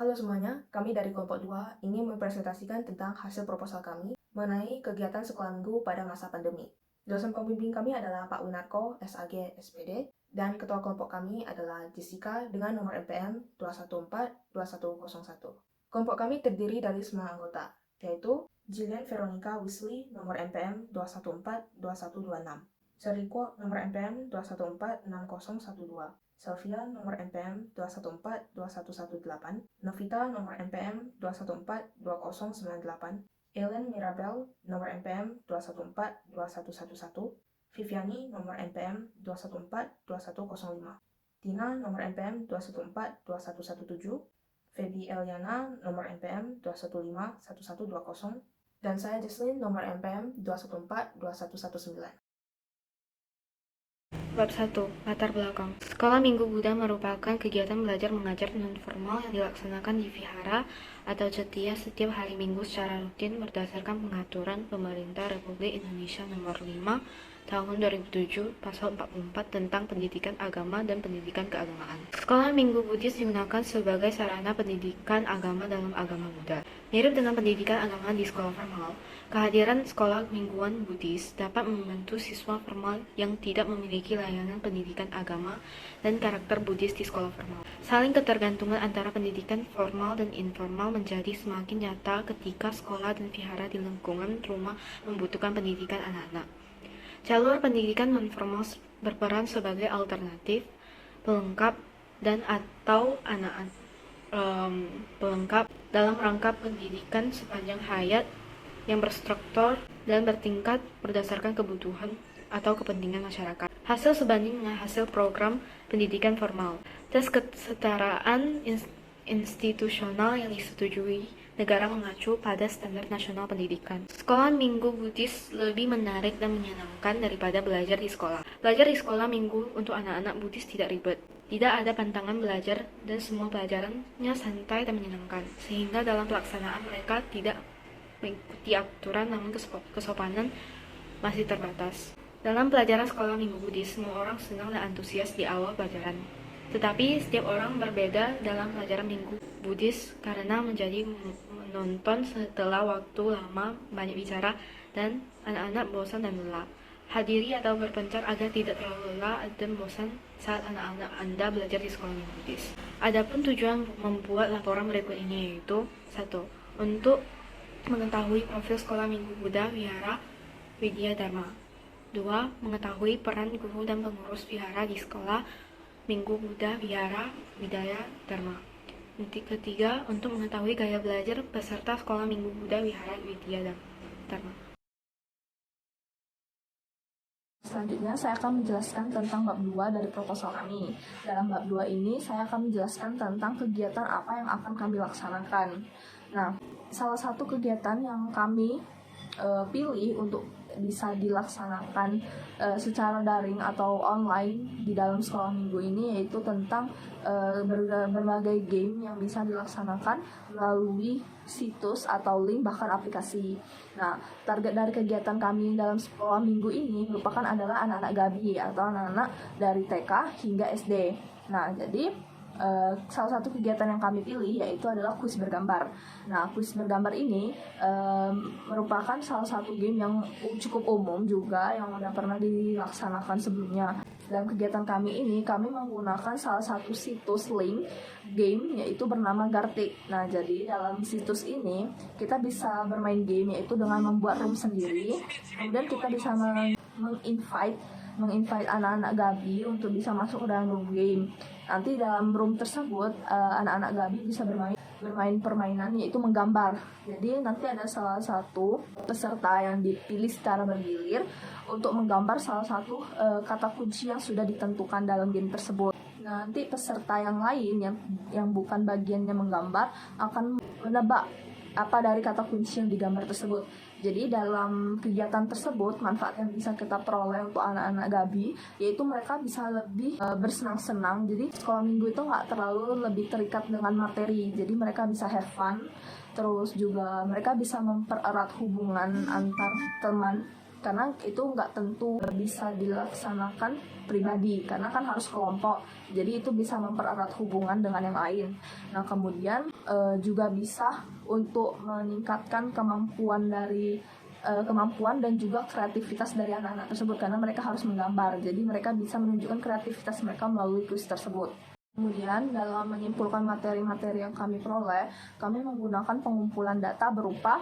Halo semuanya, kami dari kelompok 2 ingin mempresentasikan tentang hasil proposal kami mengenai kegiatan sekolah minggu pada masa pandemi. Dosen pembimbing kami adalah Pak Winarko, SAG, SPD, dan ketua kelompok kami adalah Jessica dengan nomor NPM 2142101. Kelompok kami terdiri dari 9 anggota, yaitu Jillian Veronica Wesley nomor NPM 2142126, Seriko nomor NPM 2146012, Sylvia nomor NPM 2142118, Novita nomor NPM 2142098, Ellen Mirabel nomor NPM 2142111, Viviani nomor NPM 2142105, Tina nomor NPM 2142117, Feby Eliana nomor NPM 2151120, dan saya Jesslyn nomor NPM 2142119. Bab 1. Latar belakang. Sekolah Minggu Buddha merupakan kegiatan belajar mengajar non-formal yang dilaksanakan di vihara atau cetia setiap hari Minggu secara rutin berdasarkan pengaturan Pemerintah Republik Indonesia Nomor 5 Tahun 2007 Pasal 44 tentang Pendidikan Agama dan Pendidikan Keagamaan. Sekolah Minggu Buddhis digunakan sebagai sarana pendidikan agama dalam agama Buddha. Mirip dengan pendidikan agama di sekolah formal, kehadiran sekolah mingguan Buddhis dapat membantu siswa formal yang tidak memiliki layanan pendidikan agama dan karakter Buddhis di sekolah formal. Saling ketergantungan antara pendidikan formal dan informal menjadi semakin nyata ketika sekolah dan vihara di lingkungan rumah membutuhkan pendidikan anak-anak. Jalur pendidikan non-formal berperan sebagai alternatif, pelengkap, dan atau pelengkap dalam rangka pendidikan sepanjang hayat yang berstruktur dan bertingkat berdasarkan kebutuhan atau kepentingan masyarakat. Hasil sebanding dengan hasil program pendidikan formal. Tes kesetaraan institusional yang disetujui negara mengacu pada standar nasional pendidikan. Sekolah minggu Buddhis lebih menarik dan menyenangkan daripada belajar di sekolah. Belajar di sekolah minggu untuk anak-anak Buddhis tidak ribet. Tidak ada pantangan belajar dan semua pelajarannya santai dan menyenangkan. Sehingga dalam pelaksanaan mereka tidak mengikuti aturan namun kesopanan masih terbatas. Dalam pelajaran sekolah minggu Buddhis, semua orang senang dan antusias di awal pelajaran. Tetapi setiap orang berbeda dalam pelajaran minggu Buddhis karena menjadi menonton setelah waktu lama banyak bicara dan anak-anak bosan dan lelah. Hadiri atau berpencar agar tidak terlalu lelah dan bosan saat anak-anak Anda belajar di sekolah minggu Buddhis. Adapun tujuan membuat laporan berikut ini yaitu 1. Untuk mengetahui profil sekolah minggu Buddha Wihara Widya Dharma. 2. Mengetahui peran guru dan pengurus vihara di sekolah Minggu Buddha Wihara Widya Dharma. Ketiga, untuk mengetahui gaya belajar peserta sekolah Minggu Buddha Wihara Widya Dharma. Selanjutnya, saya akan menjelaskan tentang bab 2 dari proposal kami. Dalam bab 2 ini, saya akan menjelaskan tentang kegiatan apa yang akan kami laksanakan. Nah, salah satu kegiatan yang kami pilih untuk bisa dilaksanakan secara daring atau online di dalam sekolah minggu ini yaitu tentang berbagai game yang bisa dilaksanakan melalui situs atau link bahkan aplikasi. Nah, target dari kegiatan kami dalam sekolah minggu ini merupakan adalah anak-anak Gabi atau anak-anak dari TK hingga SD. Nah, jadi salah satu kegiatan yang kami pilih yaitu adalah kuis bergambar. Nah, kuis bergambar ini merupakan salah satu game yang cukup umum juga yang sudah pernah dilaksanakan sebelumnya. Dalam kegiatan kami ini, kami menggunakan salah satu situs link game yaitu bernama Gartic. Nah, jadi dalam situs ini kita bisa bermain game yaitu dengan membuat room sendiri. Kemudian kita bisa menginvite anak-anak Gabi untuk bisa masuk ke dalam room game. Nanti dalam room tersebut anak-anak Gabi bisa bermain permainan yaitu menggambar. Jadi nanti ada salah satu peserta yang dipilih secara bergilir untuk menggambar salah satu kata kunci yang sudah ditentukan dalam game tersebut. Nanti peserta yang lain yang bukan bagiannya menggambar akan menebak apa dari kata kunci yang digambar tersebut. Jadi dalam kegiatan tersebut manfaat yang bisa kita peroleh untuk anak-anak Gabi yaitu mereka bisa lebih bersenang-senang. Jadi sekolah minggu itu nggak terlalu lebih terikat dengan materi. Jadi mereka bisa have fun. Terus juga mereka bisa mempererat hubungan antar teman karena itu nggak tentu bisa dilaksanakan pribadi, karena kan harus kelompok, jadi itu bisa mempererat hubungan dengan yang lain. Nah kemudian juga bisa untuk meningkatkan kemampuan dan juga kreativitas dari anak-anak tersebut, karena mereka harus menggambar, jadi mereka bisa menunjukkan kreativitas mereka melalui kuis tersebut. Kemudian dalam menyimpulkan materi-materi yang kami peroleh, kami menggunakan pengumpulan data berupa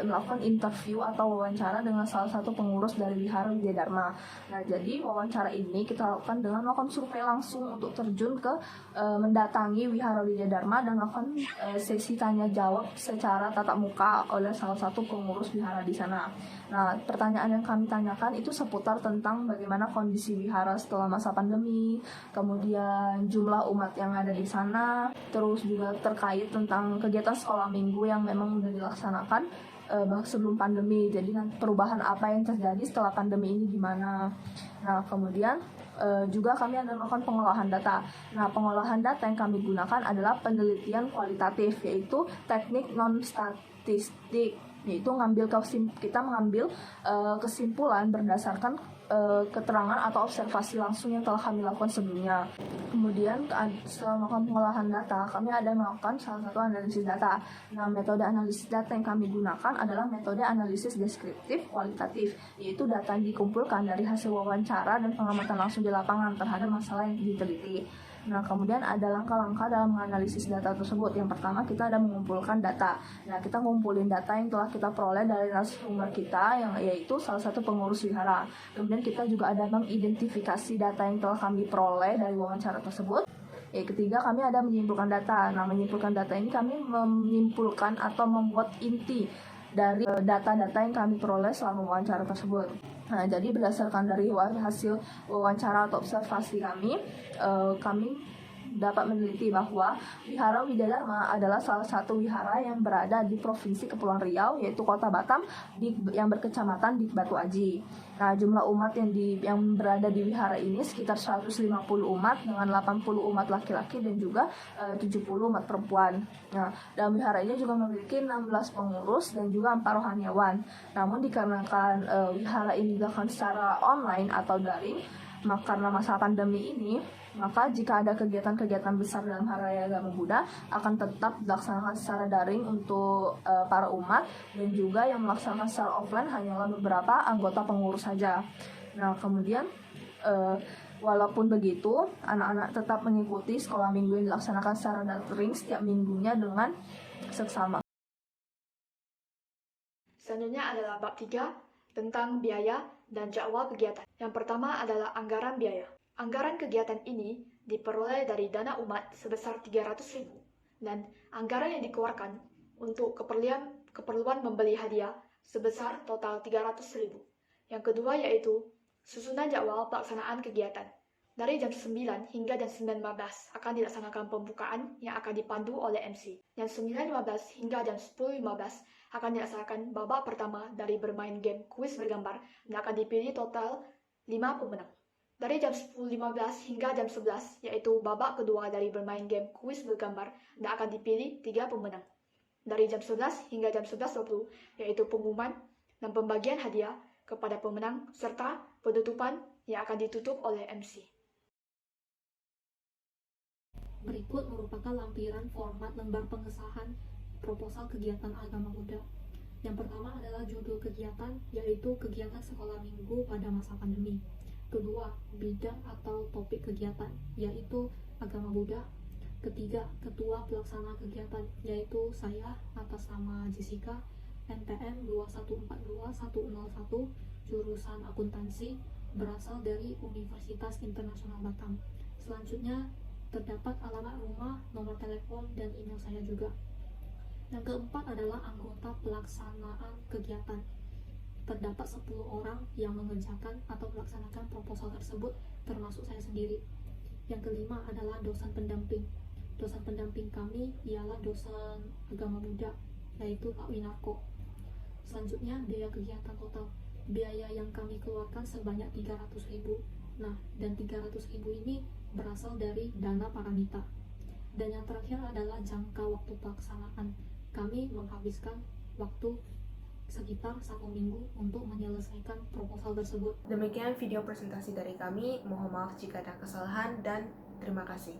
melakukan interview atau wawancara dengan salah satu pengurus dari Wihara Widya Dharma. Nah, jadi wawancara ini kita lakukan dengan melakukan survei langsung untuk terjun ke mendatangi Wihara Widya Dharma dan melakukan sesi tanya jawab secara tatap muka oleh salah satu pengurus wihara di sana. Nah, pertanyaan yang kami tanyakan itu seputar tentang bagaimana kondisi wihara setelah masa pandemi, kemudian jumlah umat yang ada di sana, terus juga terkait tentang kegiatan sekolah minggu yang memang sudah dilaksanakan sebelum pandemi. Jadi perubahan apa yang terjadi setelah pandemi ini gimana. Nah, kemudian juga kami ada melakukan pengolahan data. Nah, pengolahan data yang kami gunakan adalah penelitian kualitatif, yaitu teknik non-statistik, yaitu kita mengambil kesimpulan berdasarkan keterangan atau observasi langsung yang telah kami lakukan sebelumnya. Kemudian setelah melakukan pengolahan data, kami ada melakukan salah satu analisis data. Nah, metode analisis data yang kami gunakan adalah metode analisis deskriptif kualitatif, yaitu data yang dikumpulkan dari hasil wawancara dan pengamatan langsung di lapangan terhadap masalah yang diteliti. Nah, kemudian ada langkah-langkah dalam menganalisis data tersebut. Yang pertama, kita ada mengumpulkan data. Nah, kita ngumpulin data yang telah kita peroleh dari narasumber kita, yaitu salah satu pengurus wihara. Kemudian kita juga ada mengidentifikasi data yang telah kami peroleh dari wawancara tersebut. Ketiga, kami ada menyimpulkan data. Nah, menyimpulkan data ini kami menyimpulkan atau membuat inti dari data-data yang kami peroleh selama wawancara tersebut. Nah, jadi berdasarkan dari hasil wawancara atau observasi kami dapat meneliti bahwa Wihara Widya Dharma adalah salah satu wihara yang berada di Provinsi Kepulauan Riau, yaitu Kota Batam, yang berkecamatan di Batu Aji. Nah, jumlah umat yang berada di wihara ini sekitar 150 umat dengan 80 umat laki-laki dan juga 70 umat perempuan. Nah, dalam wihara ini juga memiliki 16 pengurus dan juga 4 rohaniawan. Namun dikarenakan wihara ini dilakukan secara online atau daring, karena masa pandemi ini, maka jika ada kegiatan-kegiatan besar dalam Hari Raya Agama Buddha akan tetap dilaksanakan secara daring untuk para umat, dan juga yang melaksanakan secara offline hanyalah beberapa anggota pengurus saja. Nah, kemudian walaupun begitu, anak-anak tetap mengikuti sekolah minggu yang dilaksanakan secara daring setiap minggunya dengan seksama. Selanjutnya adalah bab 3 tentang biaya dan jadwal kegiatan. Yang pertama adalah anggaran biaya. Anggaran kegiatan ini diperoleh dari dana umat sebesar 300.000 dan anggaran yang dikeluarkan untuk keperluan membeli hadiah sebesar total 300.000. Yang kedua yaitu susunan jadwal pelaksanaan kegiatan. Dari jam 9 hingga jam 9.15 akan dilaksanakan pembukaan yang akan dipandu oleh MC. Jam 9.15 hingga jam 10.15 akan dilaksanakan babak pertama dari bermain game kuis bergambar dan akan dipilih total 5 pemenang. Dari jam 10.15 hingga jam 11, yaitu babak kedua dari bermain game kuis bergambar dan akan dipilih 3 pemenang. Dari jam 11 hingga jam 11.20, yaitu pengumuman dan pembagian hadiah kepada pemenang serta penutupan yang akan ditutup oleh MC. Berikut merupakan lampiran format lembar pengesahan proposal kegiatan agama Buddha. Yang pertama adalah judul kegiatan, yaitu kegiatan sekolah minggu pada masa pandemi. Kedua, bidang atau topik kegiatan, yaitu agama Buddha. Ketiga, ketua pelaksana kegiatan, yaitu saya atas nama Jessica, NPM 2142101, jurusan akuntansi, berasal dari Universitas Internasional Batam. Selanjutnya, terdapat alamat rumah, nomor telepon, dan email saya juga. Yang keempat adalah anggota pelaksanaan kegiatan. Terdapat 10 orang yang mengerjakan atau melaksanakan proposal tersebut, termasuk saya sendiri. Yang kelima adalah dosen pendamping. Dosen pendamping kami ialah dosen agama Buddha, yaitu Pak Winarko. Selanjutnya, biaya kegiatan total. Biaya yang kami keluarkan sebanyak 300.000. Nah, dan 300.000 ini berasal dari dana paramita. Dan yang terakhir adalah jangka waktu pelaksanaan. Kami menghabiskan waktu sekitar 1 minggu untuk menyelesaikan proposal tersebut. Demikian video presentasi dari kami. Mohon maaf jika ada kesalahan dan terima kasih.